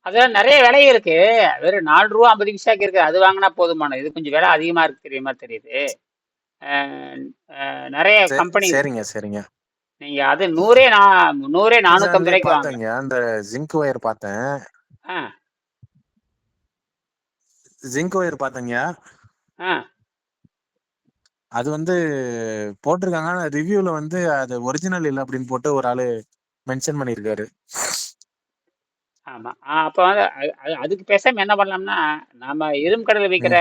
அதெல்லாம் நிறைய விலை இருக்கு. வெறும் ரூ. 4.50 இருக்கு. அது வாங்கினா போதுமான. இது கொஞ்சம் விலை அதிகமா இருக்கு தெரியுமா தெரியுது. அஹ், நிறைய கம்பெனி இருக்கு. சரிங்க சரிங்க. நீங்க அது நூறே 450 அமேசான்லயே ரூபாய்க்கு வாங்கலாம். பார்த்தேங்க, அந்த ஜிங்க் ஒயர் பார்த்தேன். ஆ ஜிங்க் ஒயர் பார்த்தேங்க. ஆ அது வந்து போட்டிருக்காங்க, ஆனா ரிவ்யூல வந்து அது ஒரிஜினல் இல்லை அப்படின்னு போட்டு ஒரு ஆளு மென்ஷன் பண்ணியிருக்காரு. ஆமா. அப்ப வந்து அதுக்கு பேசாம என்ன பண்ணலாம்னா, நம்ம இரும்பு கடையில விக்கிற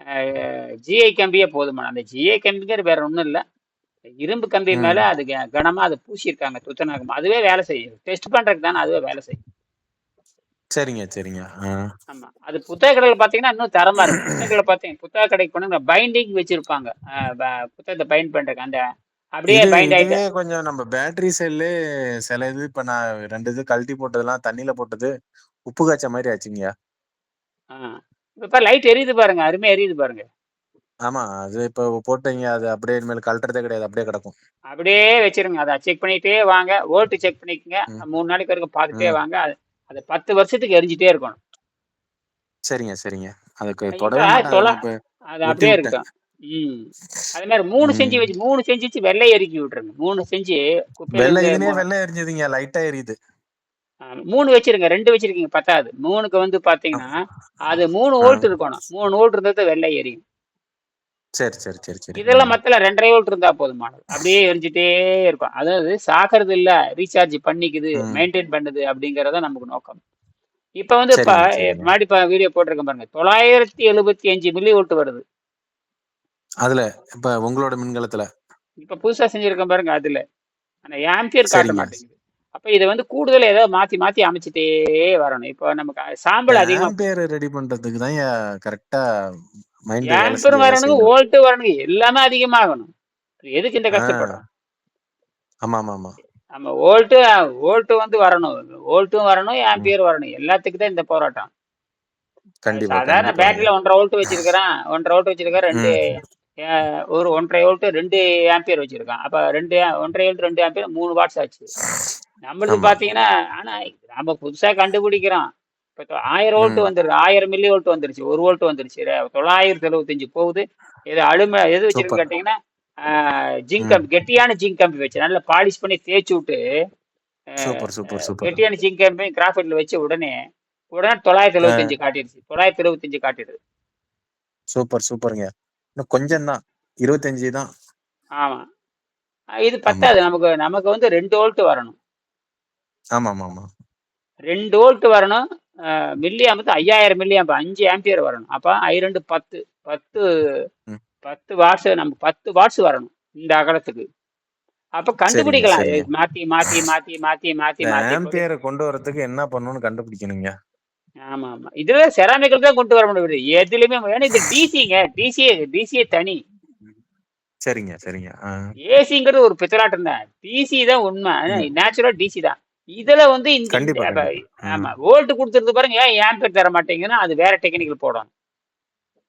ம் ஜிஐ கம்பியே போதுமான. அந்த ஜிஐ கம்பிங்கிறது வேற ஒண்ணும் இல்ல. இரும்பு கம்பி மேல ம். அது கனமா அதை பூசியிருக்காங்க துத்தநாகம். அதுவே வேலை செய்யும். டெஸ்ட் பண்றதுக்கு தானே, அதுவே வேலை செய்யும். சரிங்க சரிங்க. ஆமா. அது புத்தக கடையில பாத்தீங்கன்னா இன்னும் தரமா இருக்கும். புத்தக கடைக்கு போனா பைண்டிங் வச்சிருப்பாங்க. புத்தகத்தை பைண்ட் பண்றதுக்கு அந்த அப்படியே பைண்ட் ஆயிட்டு. இதுவே கொஞ்சம் நம்ம பேட்டரி செல்லே சில இது இப்ப நான் 2 இது கழட்டி போட்டதெல்லாம் தண்ணியில போட்டது உப்பு காய்ச்ச மாதிரி ஆச்சுங்க. ஆ. இப்ப லைட் எரியுது பாருங்க, அருமையா எரியுது பாருங்க. ஆமா, அது இப்ப போட்டீங்க, அது அப்படியே இனிமேல் கழட்டுறதே கிடையாது, அப்படியே கிடக்கும். அப்படியே வச்சிருங்க. அதை செக் பண்ணிட்டே வாங்க. வோல்ட் செக் பண்ணிக்கங்க. ம் 3 நாளைக்கு வரைக்கும் பார்த்துட்டே ம். வாங்க. அது 10 வருஷத்துக்கு எரிஞ்சிட்டே இருக்கணும். சரிங்க சரிங்க. அதுக்கு இப்ப தொடவே மாட்டேன், தொலை அது இப்ப அது விட்டு அப்படியே விட்டேன். இருக்கட்டும். ம். அதே மாதிரி 3 செஞ்சு வச்சு வெள்ளை எரிக்கி விட்டுருங்க. 3 செஞ்சு குப்பையில வெள்ளை இருந்து இதுலயே வெள்ளை எரிஞ்சதுங்க, லைட்டா எரியுது. 3 வச்சிருங்க. 2 வச்சிருக்கீங்க பத்தாது. 3க்கு வந்து பாத்தீங்கன்னா அது 3 ஆ வோல்ட் இருக்கணும். 3 வோல்ட் இருந்தது வெள்ளை எரியும். சரி சரி சரி சரி. இதெல்லாம் மத்தல 2.5 வோல்ட் இருந்தா போதுமானது. அப்படியே எரிஞ்சிட்டே இருக்கும். அதாவது சாக்கிறது இல்ல, ரீசார்ஜ் பண்ணிக்குது, ம். மெயின்டைன் பண்ணுது அப்படிங்கறத நமக்கு நோக்கம். இப்ப வந்து சரிங்க சரிங்க. முன்னாடி வீடியோ போட்டிருக்கேன் பாருங்க. 975 மில்லி வோல்ட் வருது. அதுல இப்ப உங்களோட மின்கலத்துல. இப்ப புதுசா செஞ்சிருக்கேன் பாருங்க அதுல. ஆனா ஆம்பியர் காட்ட சரிங்க. மாட்டேங்குது. அப்ப இதை வந்து கூடுதல் ஏதாவது மாத்தி மாத்தி அமைச்சிட்டே வரணும். இப்போ நமக்கு சாம்பல் அதிகமா ஆம்பியர் ரெடி பண்றதுக்கு தான் கரெக்டா மைண்ட் வேலை ஆம்பியர் செஞ்சு வேலை வரணுங்க, செய்யணும். வோல்ட் வரணுங்க, எல்லாமே அதிகமாகணும். எதுக்கு இந்த கஷ்டப்படுறோம்? ஆ ஆமா ஆமா ஆமா. நம்ம வோல்ட் வந்து வரணும். வோல்ட்டும் வரணும், ம். ஆம்பியர் வரணும். எல்லாத்துக்கும் தான் இந்த போராட்டம். கண்டிப்பா சாதாரண கண்டிப்பாங்க. பேட்டரியில 1.5 வோல்ட் வச்சிருக்கிறான். 1.5 வோல்ட் வச்சிருக்கான். ம். ஒரு 1.5 வோல்ட் 2 ஆம்பியர் வச்சிருக்கான். அப்ப 1.5 வோல்ட் 2 ஆம்பியர் 3 வாட்ஸ் ஆச்சு. நம்மளுது ஆமா. பாத்தீங்கன்னா, ஆனா நம்ம புதுசா கண்டுபிடிக்கிறோம். இப்ப 1000 வோல்ட் ம். வந்துருது. 1000 மில்லி வோல்ட் வந்துருச்சு. 1 வோல்ட் வந்துருச்சு. 975 போகுது. எது வச்சிருக்குன்னு சூப்பர். கேட்டீங்கன்னா, ஜிங்க் ம். கம்பி, கெட்டியான ஜிங்க் கம்பி வச்சு நல்லா பாலிஷ் பண்ணி தேய்ச்சு விட்டு, சூப்பர் சூப்பர் சூப்பர். கெட்டியான ஜிங்க் கம்பி கிராஃபைட்ல வச்ச உடனே உடனே ஆ 975 காட்டிடுச்சு. 975 காட்டிடுது. சூப்பர் சூப்பருங்க. இன்னும் கொஞ்சம் தான், 25 தான். ஆமா. இது ஆமா பத்தாது. நமக்கு நமக்கு வந்து 2 வோல்ட் வரணும். ஆமா ஆமா ஆமா. 2 வோல்ட் வரணும். மில்லி ஆம்பு 5000 மில்லி ஆம்பு 5 ஆம்பியர் வரணும். அப்ப I2 10 10 ம். 10 வாட்ஸ், நமக்கு 10 வாட்ஸ் வரணும் இந்த அகலத்துக்கு. அப்ப சரிங்க கண்டுபிடிக்கலாம். சரிங்க. மாத்தி மாத்தி மாத்தி மாத்தி மாத்தி இந்த மாத்தி போட்டு. ஆம்பியரை கொண்டு வரதுக்கு என்ன பண்ணணும்னு கண்டுபிடிக்கணுங்க. ஆமா ஆமா. இதுவே செராமிக்கல் தான் கொண்டு வர முடியுது. எதுலயுமே ஏன்னா இது டிசிங்க. டிசியே தனி. சரிங்க சரிங்க. ஏசிங்கிறது ஒரு பித்தலாட்டம் தான். டிசி தான் உண்மை. ம். நேச்சுரல் டிசி தான். இதுல வந்து கண்டிப்பா கண்டிப்பா. ம். ஆமா வோல்ட் கொடுத்துருந்து பாருங்க. ஏன் ஆம்பியர் தர மாட்டேங்குதுன்னா அது வேற டெக்னிக்கல் போடணும்.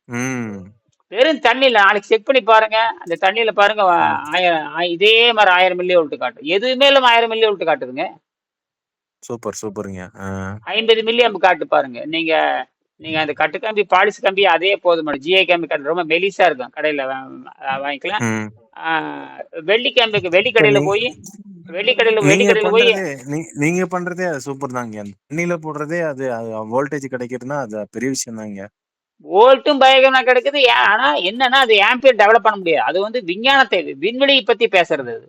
ம். வெறும் தண்ணியில நாளைக்கு செக் பண்ணி பாருங்க. அந்த தண்ணியில பாருங்க, ம். இதே மாதிரி 1000 மில்லி வோல்ட் காட்டும். எதுவுமே இல்லாம 1000 மில்லி வோல்ட் காட்டுதுங்க. சூப்பர் சூப்பருங்க. 50 மில்லி ஆம்ப் காட்டு பாருங்க. நீங்க நீங்க அந்த கட்டு கம்பி, பாலிஷ் கம்பி அதே போதும். ஜிஐ கம்பி காட்டு ரொம்ப மெலிசா இருக்கும். கடையில வாங்கிக்கலாம். ம். வெள்ளி கம்பிக்கு இப்ப வெள்ளி நீங்க கடையில போய் பண்றதே நீங்க பண்றதே அது சூப்பர் தாங்க. அந்த தண்ணியில போடுறதே அது வோல்டேஜ் கிடைக்குதுன்னா அது பெரிய விஷயம் தாங்க. வோல்ட்டும் பயங்கரமா கிடைக்குது. ஆனா என்னன்னா அது ஆம்பியர் டெவலப் பண்ண முடியாது. அது வந்து விஞ்ஞானத்தை, விண்வெளியை பத்தி பேசுறது அது.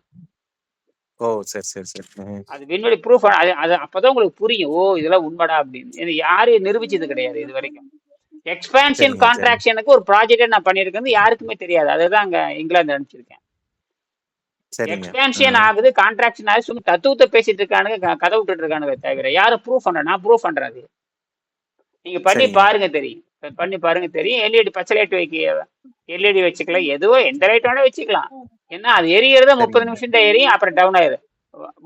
ஓ சரி சரி சரி. அது விண்வெளி ப்ரூஃப். அது அப்பதான் உங்களுக்கு புரியும். ஓ இதெல்லாம் உண்மைடா அப்படின்னு. இது யாரும் நிரூபிச்சது கிடையாது இது வரைக்கும். எக்ஸ்பான்ஷன் சரிங்க சரிங்க. கான்ட்ராக்ஷனுக்கு ஒரு ப்ராஜெக்டை நான் பண்ணியிருக்கிறது யாருக்குமே தெரியாது. அதுதான் அங்க இங்கிலாந்து அனுப்பிச்சிருக்கேன். சரிங்க. எக்ஸ்பான்ஷன் ஆகுது, கான்ட்ராக்ஷன் ஆகுது. சும்மா தத்துவத்தை பேசிட்டு இருக்கானுங்க, கதை விட்டுட்டு இருக்கானுங்க தவிர யாரும் ப்ரூஃப் பண்ற. நான் ப்ரூஃப் பண்றது. நீங்க பண்ணி சரிங்க. பாருங்க தெரியும். பண்ணி பாருங்க தெரியும். எல்இடி பச்சை லைட் எல்இடி வச்சுக்கலாம். எதுவோ எந்த லைட் வேணா வச்சுக்கலாம். ஏன்னா அது எரியறத 30 சரிங்க. நிமிஷம் தான் எரியும், அப்புறம் டவுன் ஆயிரும்.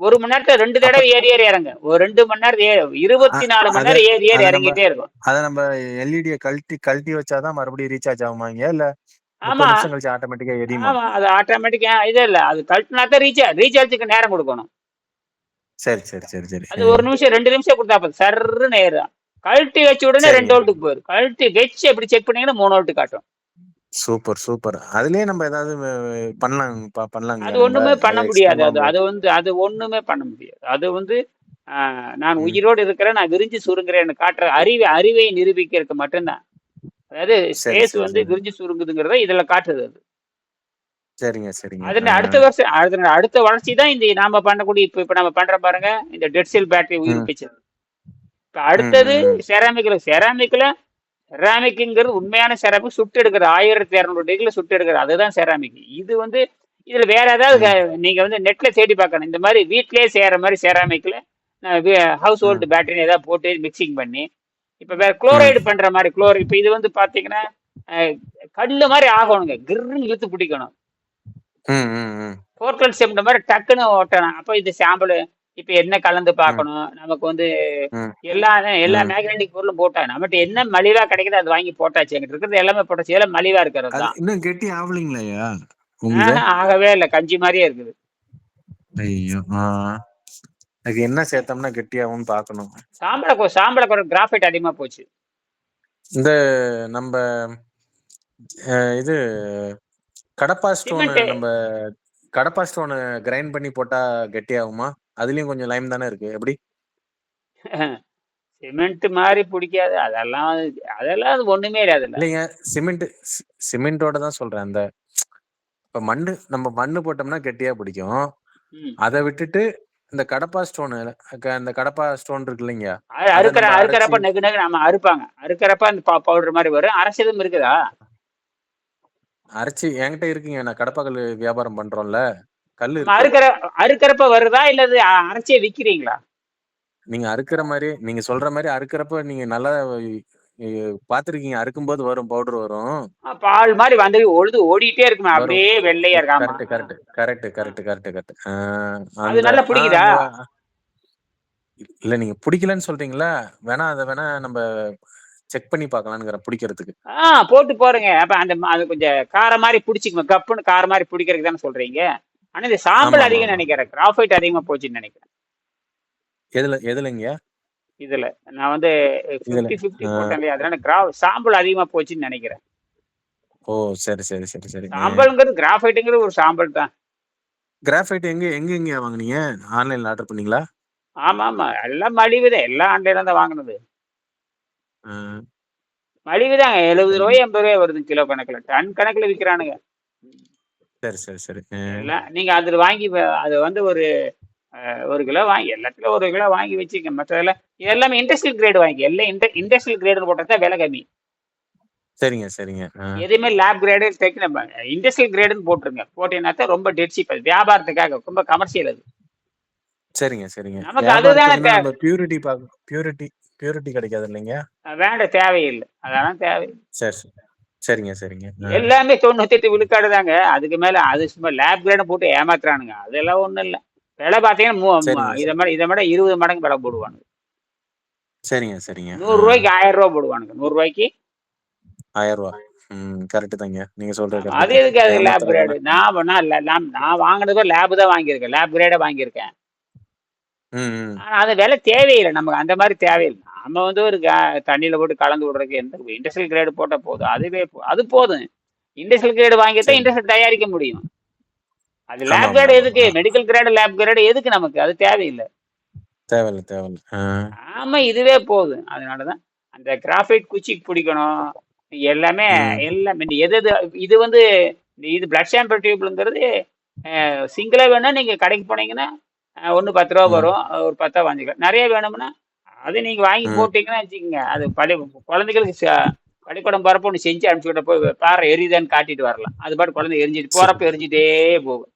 1 மணி நேரத்துல 2 அப்ப தடவை ஏறி ஏறி இறங்க. ஒரு 2 மணி நேரம் 24 மணி அத நேரம் ஏறி ஏறி அத நம்ம இறங்கிட்டே இருக்கும். அத நம்ம எல்இடிய கழட்டி கழட்டி வச்சாதான் மறுபடியும் ரீசார்ஜ் ஆகுமாங்க, இல்ல ஆமா 30 நிமிஷம் கழிச்சு ஆட்டோமேட்டிக்கா எரியுமா? ஆமா. அது ஆட்டோமேட்டிக்கா இது இல்ல. அது கழட்டினா தான் ரீசார்ஜுக்கு நேரம் கொடுக்கணும். சரி சரி சரி சரி. அது 1 நிமிஷம் 2 நிமிஷம் கொடுத்தா போதும். சர்ருன்னு ஏறும். கழட்டி வச்ச உடனே 2 சரிங்க. வோல்ட்டுக்கு போயிடும். கழட்டி வச்சு எப்படி செக் பண்ணீங்கன்னா 3 வோல்ட் காட்டும். Super, super. அதுலயே நம்ம ஏதாவது அது பண்ணலாங்கய்யா நம்ப? ஒண்ணுமே பண்ண அது முடியாது. எக்ஸ்ட்ரீமா அது ஒண்ணுமே பண்ண முடியாது. அது வந்து நான் ம். உயிரோடு இருக்கிறேன், நான் விரிஞ்சு சுருங்குறேன்னு காட்டுற அறிவை நிரூபிக்கிறதுக்கு மட்டும்தான். அதாவது சரி, ஸ்பேஸ் சரி, வந்து சரி. விரிஞ்சு சுருங்குதுங்கிறத இதுல காட்டுது அது. சரிங்க, சரிங்க. அது அடுத்த வருஷம் அடுத்த வளர்ச்சி தான் இந்த நாம பண்ணக்கூடிய இப்ப நம்ம பண்றோம் பாருங்க, இந்த டெட் செல் பேட்டரி ம். உயிர்ப்பிச்சது. இப்ப ம், அடுத்தது ம், ம். செராமிக்ங்கிறது உண்மையான செராமிக் சுட்டு எடுக்கிறது 1200 டிகிரில சுட்டு எடுக்கிறது அதுதான் செராமிக். இது வந்து இதுல வேற ஏதாவது ம், நீங்க வந்து நெட்ல தேடி பார்க்கணும். இந்த மாதிரி வீட்லயே செய்யற மாதிரி செராமிக்ல ஹவுஸ் ம், ஹோல்டு பேட்டரி ஏதாவது போட்டு மிக்சிங் பண்ணி இப்ப வேற ம். குளோரைடு பண்ற மாதிரி இப்ப இது வந்து பாத்தீங்கன்னா அஹ், கல்லு மாதிரி ஆகணுங்க, கிர்ன்னு இழுத்து பிடிக்கணும். ம், ம், ம். போர்ட்டல் சிமெண்ட் மாதிரி டக்குன்னு ஓட்டணும். அப்ப இது சாம்பிள் இப்ப என்ன கலந்து ம், பார்க்கணும், நமக்கு வந்து ம், எல்லா எல்லா ம். மேக்னெட்டிக் பொருளும் போட்டா நம்மகிட்ட என்ன மலிவா கிடைக்குதோ அது வாங்கி போட்டாச்சு. எங்கிட்ட இருக்கிறது எல்லாமே போட்டாச்சு, எல்லாம் மலிவா இருக்கிறது அது தான். இன்னும் கெட்டி ஆவலிங்களாய்யா உங்களுது? ஆகவே இல்லை, கஞ்சி மாதிரியே இருக்குது. ஐயோ! அதுக்கு என்ன சேர்த்தோம்னா கெட்டியாகும்னு பார்க்கணும். சாம்பலை குறை கிராஃபைட் அதிகமா போச்சு. இந்த நம்ப இது கடப்பா ஸ்டோனு சிமெண்ட் நம்ப கடப்பா ஸ்டோனு கிரைண்ட் பண்ணி போட்டா கெட்டியாகுமா? அதுலயும் கொஞ்சம் லைம் தானே இருக்கு. எப்படி? சிமெண்ட் மாதிரி பிடிக்காது அதெல்லாம். அதெல்லாம் அது ஒண்ணுமே இல்லை அதுல. இல்லைங்க. சிமெண்ட் சிமெண்டோட தான் சொல்றேன். அந்த இப்ப நம்ம மண்ணு போட்டோம்னா கெட்டியா பிடிக்கும். ம். அதை விட்டுட்டு இந்த கடப்பா ஸ்டோனு இந்த கடப்பா ஸ்டோன் இருக்கு இல்லைங்க, அதை அறுக்கிற நம்ம அரைச்சி அறுக்கிறப்ப நெகு நெகு நம்ம அறுப்பாங்க. அறுக்கிறப்ப அந்த பவுடர் மாதிரி வரும். அரைச்சதும் இருக்குதா? அரைச்சி என்கிட்ட இருக்குங்க. நான் கடப்பா கல் வியாபாரம் பண்றோம்ல, கல் நம்ம இருக்கு. அறுக்கிறப்ப வருதா இல்ல அது அரைச்சே விக்கிறீங்களா? நீங்க அறுக்கிற மாதிரி, நீங்க சொல்ற மாதிரி அறுக்கிறப்ப நீங்க நல்லா பாத்துருக்கீங்க. அறுக்கும்போது வரும், பவுடர் வரும். பால் மாதிரி வந்து ஓடிட்டே இருக்குமே, வரும். அப்படியே வெள்ளையா இருக்காமா. Correct, correct, correct, correct, correct, correct. அது அந்த நல்லா பிடிக்குதா? அந்த இல்ல, நீங்க பிடிக்கலன்னு சொல்றீங்களா? வேணா நம்ம செக் பண்ணி பார்க்கலாம்ங்கிற பிடிக்கிறதுக்கு. போட்டு போறேங்க. அப்ப அது கொஞ்சம் கார மாதிரி பிடிச்சிக்குங்க, கப்புன்னு கார மாதிரி பிடிக்கிறதுக்கு தானே சொல்றீங்க. ஆனா இந்த ஆமா, சாம்பல் ஆமா, அதிகம் ஆமா. நினைக்கிறேன், கிராஃபைட் அதிகமா போச்சுன்னு நினைக்கிறேன் எதுலங்க? இதுல. நான் வந்து இதுல 50-50 போட்டேன் இல்லையா, அதனால சாம்பல் அதிகமா போச்சுன்னு நினைக்கிறேன். ஓ, சரி, சரி, சரி, சரி. சாம்பல்ங்கிறது கிராஃபைட்டுங்கிறது ஒரு சாம்பல் தான். கிராஃபைட் எங்க வாங்குனீங்க? ஆன்லைன்ல ஆர்டர் பண்ணீங்களா? ஆமா ஆமா, எல்லாம் மலிவுதான், எல்லாம் ஆன்லைன்ல தான் வாங்கினது. ஆ, மலிவுதாங்க, 70 சரிங்க. ரூபாய் 80 ரூபாய் வருது கிலோ கணக்குல, டன் கணக்குல விற்கிறானுங்க. சரி, சரி, சரி. எல்லாம் நீங்க அதுல வாங்கி அது வந்து ஒரு கிலோ வாங்கி எல்லாத்துலயும் ஒரு கிலோ வாங்கி வச்சுக்க. மற்றதெல்லாம் எல்லாமே இண்டஸ்ட்ரியல் கிரேடு வாங்கி, எல்லாம் இண்டஸ்ட்ரியல் கிரேடு போட்டா தான் விலை கம்மி. சரிங்க, சரிங்க. எதுவுமே லேப் கிரேடு தைக்கணும், இண்டஸ்ட்ரியல் கிரேடுன்னு போட்டுருங்க. போட்டீங்கன்னா ரொம்ப டெட் சீப். அது வியாபாரத்துக்காக ரொம்ப கமர்ஷியல் அது. சரிங்க, சரிங்க. நமக்கு அதுதானே வியாபாரத்துக்குன்னா நம்ம பியூரிட்டி பியூரிட்டி பியூரிட்டி கிடைக்காது இல்லைங்க? வேண்டாம், தேவையில்லை, அதெல்லாம் தேவை. சரி, சரி. சரிங்க, சரிங்க. எல்லாமே 98 விழுக்காடு தாங்க. அதுக்கு மேல அது சும்மா லேப் கிரேட போட்டு ஏமாத்துறானுங்க. அதெல்லாம் ஒண்ணும் இல்ல. விலை பாத்தீங்கன்னா சரிங்க, இதை மாதிரி 20 மடங்கு விலை போடுவானுங்க. சரிங்க, சரிங்க. 100 ரூபாய்க்கு 1000 ரூபாய் போடுவானுங்க. 100 ரூபாய்க்கு. 1000 ரூபா. கரெக்ட் தாங்க. நீங்க சொல்றது ஆமா, கரெக்ட் அது தான். எதுக்கு அது லேப் கிரேடு? ஏமாத்துறதானே. நான் வாங்கினது லேப் தான் வாங்கியிருக்கேன், லேப் கிரேட வாங்கியிருக்கேன். ம், ம். ஆனா அது விலை தேவையில்லை, நமக்கு அந்த மாதிரி தேவையில்லை. நம்ம வந்து ஒரு தண்ணியில போட்டு கலந்து விடுறதுக்கு எந்த இண்டஸ்ட்ரியல் கிரேடு போட்டா போதும், அது போதும். இண்டஸ்ட்ரியல் கிரேடு வாங்கிட்டா சரி. இண்டஸ்ட்ரியல் தயாரிக்க முடியும். அது ஆமா, லேப் ஆமா, கிரேடு ஆமா. எதுக்கு? மெடிக்கல் கிரேடு லேப் கிரேடு எதுக்கு நமக்கு? அது தேவையில்லை. தேவையில்ல, தேவையில்ல. ஆமா, இதுவே போதும். அதனாலதான் அந்த கிராஃபைட் குச்சிக்கு பிடிக்கணும் எல்லாமே. ம், எல்லாமே எது எது இது வந்து இது பிளட் சாம்பிள் டியூப்ங்கிறது சிங்கிளா வேணா நீங்க கடைக்கு போனீங்கன்னா ஒன்று 10 ரூபா ம், வரும். ஒரு 10 வாங்கிக்கலாம். நிறைய வேணும்னா அது நீங்க வாங்கி ம். போட்டீங்கன்னா வச்சுக்கோங்க, அது குழந்தைகளுக்கு பள்ளிக்கூடம் போறப்ப ஒன்று செஞ்சு அனுப்பிச்சு விட்ட போய் பாரு எரியுதான்னு காட்டிட்டு வரலாம். அது பாட்டு குழந்தை எரிஞ்சிட்டு சரி. போறப்ப எரிஞ்சிட்டே போகும்.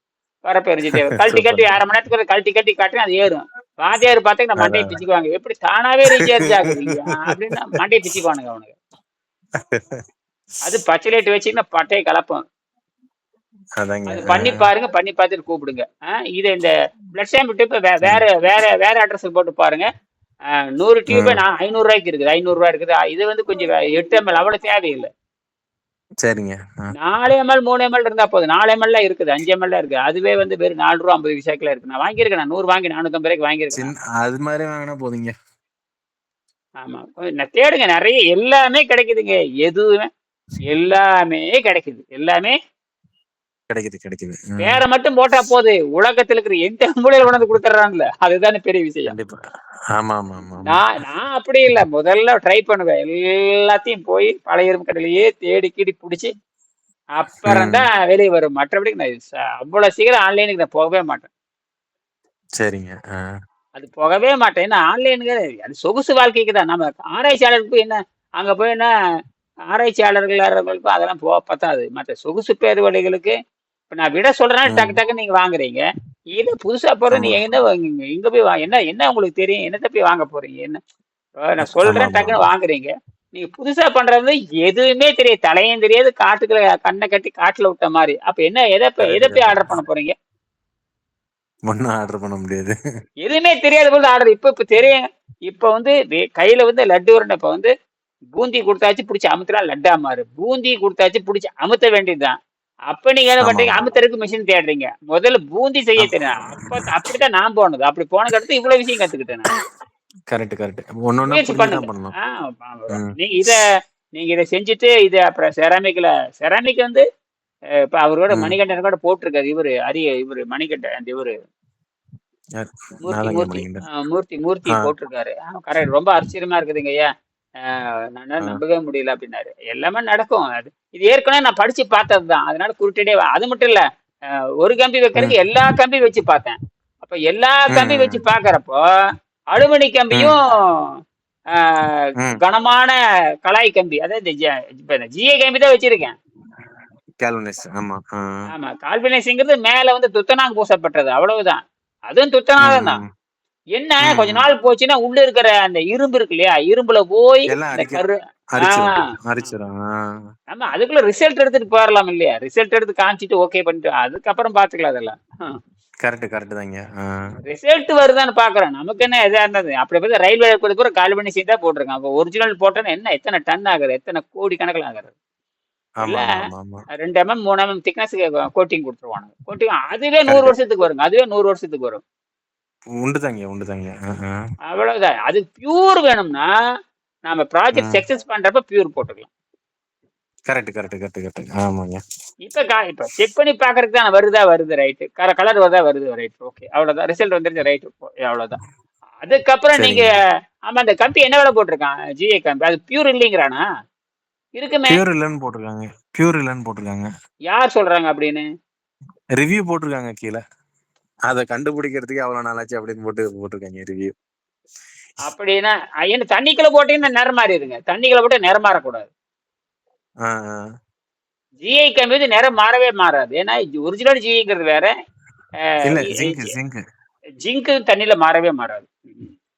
வரப்ப எரிஞ்சிட்டே கழட்டி கழட்டி சூப்பர். 1/2 மணி நேரத்துக்கு கழட்டி கழட்டி காட்டினா அது ஏறும். வாத்தியார் பார்த்தீங்கன்னா மண்டையை அதான், பிச்சுக்குவாங்க, எப்படி தானாவே ரீசார்ஜ் ஆகுது அப்படின்னா மண்டையை பிச்சுக்குவானுங்க அவனுங்க. அது பச்சை லைட் வச்சீங்கன்னா பட்டையை கலப்போம். அதாங்க. அது பண்ணி பாருங்க, பண்ணி பார்த்துட்டு கூப்பிடுங்க. இது இந்த பிளட் சாம்பிள் டியூப் வேற வேற வேற அட்ரஸ் போட்டு பாருங்க. 100 டியூப் ம். நான் 500 ரூபாய்க்கு இருக்குது, 500 ரூபாய் இருக்குது. இது வந்து கொஞ்சம் 8 ml அவ்வளவு தேவையில்லை. சரிங்க. 4 ml 3 ml இருந்தா போதும். 4 ml இருக்குது, 5 ml இருக்கு. அதுவே வந்து வெறும் 4 ரூபா 50 பைசாக்குல இருக்கு. நான் வாங்கியிருக்கேன், 100 வாங்கி 450 ரூபாய்க்கு வாங்கியிருக்கேன். அது மாதிரி வாங்கினா போதுங்க. ஆமா. தேடுங்க நெறைய எல்லாமே கிடைக்குதுங்க. எதுவுமே எல்லாமே கிடைக்குது. எல்லாமே கிடைக்குது கிடைக்குது. பேர மட்டும் போட்டா போது. உலகத்துல இருக்கிற எந்த மூலையில கொண்டாந்து குடுத்துடுறான்ல. அதுதானே பெரிய விஷயம். கண்டிப்பா. ஆமா ஆமா ஆமா ஆமா. நான் நான் அப்படி இல்ல. முதல்ல ட்ரை பண்ணுவேன். எல்லாத்தையும் போய் பழைய இரும்பு கடையிலேயே தேடி கீடி புடிச்சு, அப்புறம் ம். தான் வெளிய வரும். மற்றபடி நான் அவ்வளவு சீக்கிரம் ஆன்லைனுக்கு நான் போகவே மாட்டேன். சரிங்க. அது போகவே மாட்டேன். ஏன்னா ஆன்லைனுங்க அது சொகுசு வாழ்க்கைக்கு தான். நம்ம ஆராய்ச்சியாளருக்கு போய் என்ன அங்க போய் என்ன ஆராய்ச்சியாளர்களுக்கும் அதெல்லாம் பத்தாது. மத்த சொகுசு பேர் வழிகளுக்கு இப்ப நான் விட சொல்றேன்னா டக்கு ம். டக்குன்னு நீங்க வாங்குறீங்க. இது புதுசா போற ஆமா. நீங்க என்ன வாங்குவீங்க? இங்க போய் என்ன என்ன உங்களுக்கு தெரியும்? என்னத்த போய் வாங்க போறீங்க? என்ன நான் ஆமா சொல்றேன் ஆமா டக்குன்னு ஆமா. வாங்குறீங்க. நீங்க புதுசா பண்றது எதுவுமே தெரியாது. தலையும் தெரியாது. காட்டுக்குள்ள கண்ண கட்டி காட்டுல விட்ட மாரி. அப்ப என்ன எத கரெக்ட் போய் கரெக்ட். ஆர்டர் பண்ண போறீங்க? ஒண்ணும் ஆர்டர் பண்ண முடியாது. எதுவுமே தெரியாத போது ஆர்டர் இப்ப தெரியும். இப்ப வந்து கையில வந்து லட்டு உருண்டை இப்ப வந்து பூந்தி குடுத்தாச்சு புடிச்சு அமுத்துனா லட்டா மாறு. பூந்தி குடுத்தாச்சு புடிச்சு அமுத்த வேண்டியதுதான். அப்ப நீங்க என்ன ஆமா பண்றீங்க? ஆமா. அமுத்தறதுக்கு மிஷின் தேடுறீங்க. முதல்ல பூந்தி செய்ய தெரியும். அப்படித்தான் நான் போனது. அப்படி போனதுக்கு அடுத்து இவ்வளவு விஷயம் கத்துக்கிட்டேன் நான். Correct correct. ஒண்ணொன்னா முயற்சி புரிஞ்சு பண்ணுங்க. தான் பண்ணணும். ஆ ம். நீங்க இத செஞ்சுட்டு இது அப்புறம் செராமிக் வந்து இப்ப அவரோட ம். மணிகண்டன் கூட போட்டிருக்காரு. இவரு மணிகண்டன் அந்த இவரு யார்? மூர்த்தி நான் தாங்க மூர்த்தி மணிகண்டன். மூர்த்தி ஆ. போட்டிருக்காரு. கரெக்ட். ரொம்ப ஆச்சரியமா இருக்குதுங்க ஐயா. என்னால ஆ. நம்பவே முடியல அப்படின்னாரு. எல்லாமே நடக்கும். இது ஏற்கனவே நான் படிச்சு பார்த்ததுதான். அதனால குருட்டுட்டே அது மட்டும் இல்ல. ஒரு கம்பி ம். வைக்கிறதுக்கு எல்லா கம்பி வச்சு பார்த்தேன். அப்ப எல்லா ம். கம்பி வச்சு ம். பார்க்கறப்போ, அலுமினி ம். கம்பியும் ஆ ம். கனமான கலாய் கம்பி. அதாவது இப்ப ஜிஏ கம்பி தான் வச்சிருக்கேன். கேல்வனிஸ். ஆமா. ஆமா. கால்வினைஸ்ங்கிறது மேல வந்து துத்தநாகம் பூசப்பட்டது. அவ்வளவுதான். அதுவும் ம். துத்தநாகம் தான். ம். என்ன கொஞ்ச ம். நாள் போச்சுன்னா, உள்ள இருக்கிற அந்த இரும்பு இருக்கு இல்லையா? இரும்புல போய் எல்லாம் அந்த கரு ஆ அரிச்சிரும். ஆமா. அரிச்சிரும். ஆமா. அதுக்குள்ள ரிசல்ட் எடுத்துட்டு போயிரலாம் இல்லையா? ரிசல்ட் எடுத்து காமிச்சுட்டு ஓகே பண்ணிட்டு, அதுக்கப்புறம் பார்த்துக்கலாம் அதெல்லாம். கரெக்ட் கரெக்ட் தாங்க. ரிசல்ட் வருதான்னு பார்க்குறோம். நமக்கு என்ன எதா இருந்தது? அப்படி பார்த்தா ரயில்வே கூட பூரா கால்வனிசம் தான் போட்டிருக்கான். அப்போ ஒரிஜினல் போட்டோன்னா என்ன எத்தன டன் ஆகுது? எத்தன கோடி கணக்குல ஆகுது? ஆமா இல்ல ஆமா ஆமா ஆமா. 2 3 திக்னஸ்க்கு கோட்டிங் குடுத்துருவானுங்க. கோட்டிங் அதுவே 100 கரெக்ட். வருஷத்துக்கு வருங்க. அதுவே 100 வருஷத்துக்கு வரும். உண்டு தாங்க உண்டு தாங்க. அவ்வளவுதான். அது பியூர் வேணும்னா, நாம ப்ராஜெக்ட் ம். சக்சஸ் பண்றப்ப பியூர் போட்டுக்கலாம். Correct correct correct correct. ஆமாங்க. இப்ப செக் பண்ணி பார்க்கறதுக்கு தான் வருது ரைட். கலர் வருது ரைட். ஓகே. அவ்வளவுதான். ரிசல்ட் வந்துருச்சு ரைட். அவ்வளவுதான். அதுக்கப்புறம் நீங்க சரிங்க. ஆமா அந்த கம்பி என்ன விலை போட்டிருக்கான்? ஜிஏ கம்பி. அது பியூர் இல்லைங்கிறானா? இருக்குமே. பியூர் இல்லன்னு போட்டிருக்காங்க. பியூர் இல்லன்னு போட்டிருக்காங்க. யார் சொல்றாங்க அப்படின்னு? ரிவ்யூ போட்டிருக்காங்க கீழ. அத கண்டுபிடிக்கிறதுக்கே அவ்வளவு நாளாச்சு அப்படின்னு போட்டிருக்காங்க ரிவ்யூ. அப்படின்னா என்ன தண்ணிக்குள்ள போட்டீங்கன்னா நிறம் மாறிடுங்க. தண்ணிக்குள்ள போட்டு நிறம் மாறக்கூடாது. ஆ, ஆ. ஜிஐ கம்பி வந்து நிறம் மாறவே மாறாது. ஏன்னா ஒரிஜினல் ஜிஐங்கிறது வேற. இல்ல ஜிங்க். ஜிங்க் தண்ணியில மாறவே மாறாது.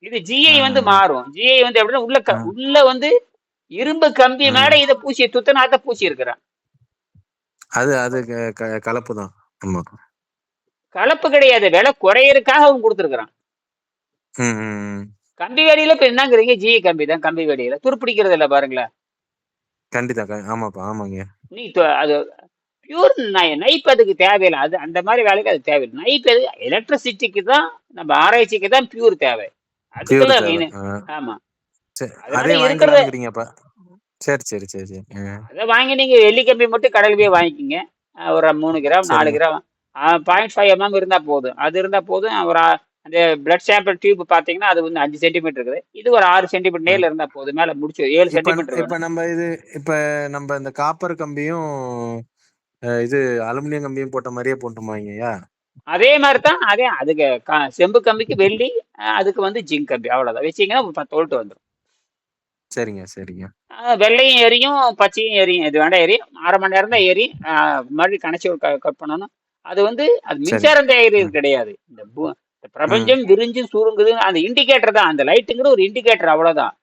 இது ஜிஐ ஆ, வந்து மாறும். ஜிஐ வந்து எப்படின்னா ஆ. உள்ள வந்து இரும்பு கம்பி மேல ம். இத பூசி துத்தநாகத்தை பூசி இருக்கிறான். அது அது கலப்பு தான். ஆமா. கலப்பு கிடையாது. விலை குறையறதுக்காக அவன் கொடுத்துருக்கான். ம், ம், ம். கம்பி வேடியில இப்ப என்னங்கிறீங்க? ஜிஐ கம்பி தான் கம்பி வேடியில. துருப்பிடிக்கிறது இல்ல பாருங்களேன். கண்டிப்பா. ஆமாப்பா. ஆமாங்க. நீ அது பியூர் நைப் அதுக்கு தேவையில்லை. அது அந்த மாதிரி வேலைக்கு அது தேவையில்லை. நைப் எது எலக்ட்ரிசிட்டிக்கு தான் நம்ம ஆராய்ச்சிக்கு தான் பியூர் தேவை. பியூர் அதுக்கெல்லாம் தேவை. மீன் ஆமா. சரி. அதனால அதே இருக்கிறத வாங்கிக்கலாம்ங்கிறீங்க அப்ப. சரி சரி சரி சரி. அதை வாங்கி நீங்க வெள்ளி கம்பி மட்டும் கடையில் போய் வாங்கிக்கிங்க. ஒரு 3 கிராம் 4 சரிங்க. கிராம் 0.5 இருந்தா போதும். அது இருந்தா போதும். அந்த பிளட் சாம்பிள் டியூப் பாத்தீங்கன்னா அது வந்து 5 சென்டிமீட்டர் இருக்குது. இது ஒரு 6 சென்டிமீட்டர் ம். நேர்ல இருந்தா போதும். மேல முடிச்சு 7 இப்ப சென்டிமீட்டர் இப்ப வேணும். இப்ப நம்ம இந்த காப்பர் கம்பியும் இது அலுமினியம் கம்பியும் போட்ட மாதிரியே போட்டுமாங்கய்யா? அதே மாதிரி தான் அதுக்கு செம்பு கம்பிக்கு வெள்ளி, அதுக்கு வந்து ஜிங்க் கம்பி அவ்வளவுதான். வச்சீங்கன்னா ஒரு 10 வோல்ட் வந்துடும். சரிங்க சரிங்க. வெள்ளையும் எரியும், பச்சையும் எரியும். எது வேண்டாம் எரியும். 1/2 மணி நேரம் தான் எரியும். மறுபடியும் கனெக்ஷன் கட் பண்ணணும். அது சரி. மின்சாரம் தயாரிக்கிறது ம். கிடையாது. இந்த ம். பிரபஞ்சம் விரிஞ்சு சுருங்குது அந்த இண்டிகேட்டர் தான். அந்த லைட்டுங்கிறது ஒரு இண்டிகேட்டர் அவ்வளவுதான்.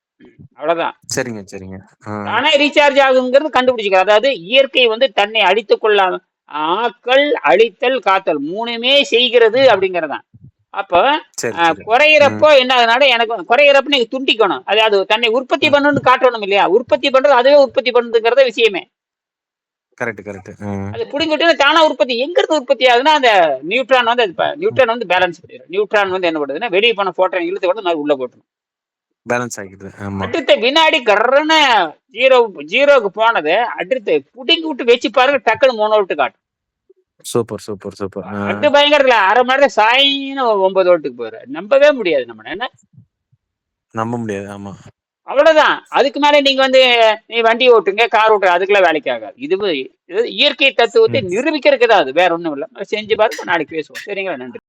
அவ்வளவுதான். சரிங்க சரிங்க. ஆ. தானே ரீசார்ஜ் ஆகுங்கிறது கண்டுபிடிச்சிக்கலாம். அதாவது இயற்கை வந்து தன்னை அழித்துக் கொள்ளாம ஆக்கல், அழித்தல், காத்தல் 3மே செய்கிறது அப்படிங்கறதான். அப்ப சரி சரி. ம். குறையிறப்போ என்ன அதனால எனக்கு குறையிறப்ப நீங்க துண்டிக்கணும். அது தன்னை உற்பத்தி ம். பண்ணணும்னு காட்டணும் இல்லையா? உற்பத்தி பண்றது அதுவே உற்பத்தி பண்ணுதுங்கிறத விஷயமே. Correct correct. ம். அது புடுங்கிட்டு தானா உற்பத்தி எங்க இருந்து உற்பத்தி ஆகுதுன்னா அந்த நியூட்ரான் வந்து ம். நியூட்ரான் வந்து பேலன்ஸ் பண்ணிடும். நியூட்ரான் வந்து என்ன பண்ணுதுன்னா வெளியே போன போட்டோன் இழுத்து கொண்டு உள்ள போட்டுரும். பேலன்ஸ் ஆகிடுது. ஆமா. அடுத்த வினாடி கர்ன்னு ஜீரோக்கு போனது அடுத்து புடிங்கி விட்டு வச்சு பாருங்க, டக்குன்னு 3 வோல்ட் காட்டும். Super, super, super. அது பயங்கரத்துல 1/2 மணி நேரம் சாயின்னு 9 வோல்ட்டுக்கு போயிரு. நம்பவே முடியாது நம்ம என்ன. நம்ப முடியாது. ஆமா. அவ்வளவுதான். அதுக்கு மேல நீங்க நீ வண்டி ஓட்டுங்க, கார் ஓட்டுங்க, அதுக்கெல்லாம் வேலைக்கு ஆகாது. இது இயற்கை தத்துவத்தை ம். நிரூபிக்கிறதுக்கு தான் அது. வேற ஒண்ணும் இல்ல. செஞ்சு பாருங்க. நாளைக்கு பேசுவோம். சரிங்களா? நன்றி.